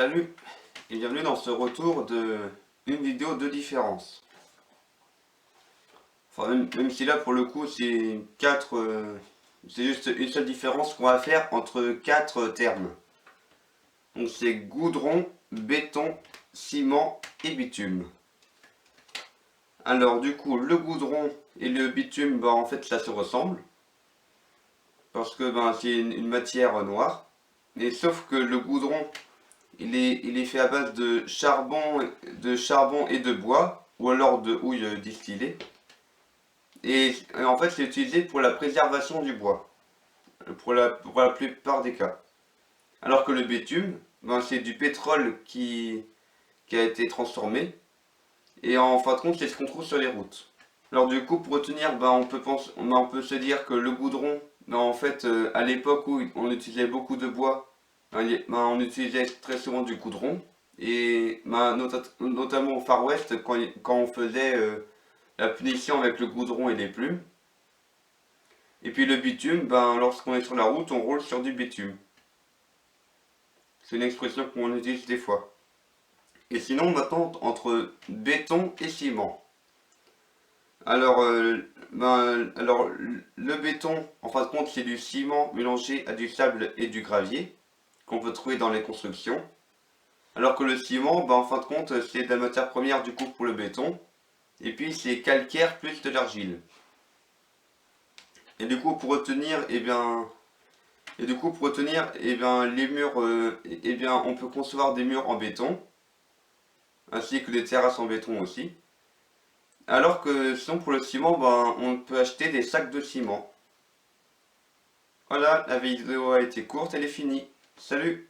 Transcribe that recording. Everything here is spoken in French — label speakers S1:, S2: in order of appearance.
S1: Salut et bienvenue dans ce retour de une vidéo de différence. Enfin même si là pour le coup c'est c'est juste une seule différence qu'on va faire entre quatre termes. Donc c'est goudron, béton, ciment et bitume. Alors du coup le goudron et le bitume, en fait ça se ressemble parce que c'est une matière noire. Et sauf que le goudron il est fait à base de charbon et de bois, ou alors de houille distillée. Et en fait, c'est utilisé pour la préservation du bois, pour la plupart des cas. Alors que le bitume, c'est du pétrole qui a été transformé, et en fin de compte, c'est ce qu'on trouve sur les routes. Alors du coup, pour retenir, on peut se dire que le goudron, en fait, à l'époque où on utilisait beaucoup de bois, on utilisait très souvent du goudron. Et notamment au Far West, quand on faisait la punition avec le goudron et les plumes. Et puis le bitume, lorsqu'on est sur la route, on roule sur du bitume. C'est une expression qu'on utilise des fois. Et sinon, maintenant, entre béton et ciment. Alors, le béton, en fin de compte, c'est du ciment mélangé à du sable et du gravier qu'on peut trouver dans les constructions. Alors que le ciment, en fin de compte, c'est de la matière première du coup pour le béton. Et puis c'est calcaire plus de l'argile. Et du coup pour retenir, les murs, on peut concevoir des murs en béton, ainsi que des terrasses en béton aussi. Alors que sinon pour le ciment, on peut acheter des sacs de ciment. Voilà, la vidéo a été courte, elle est finie. Salut!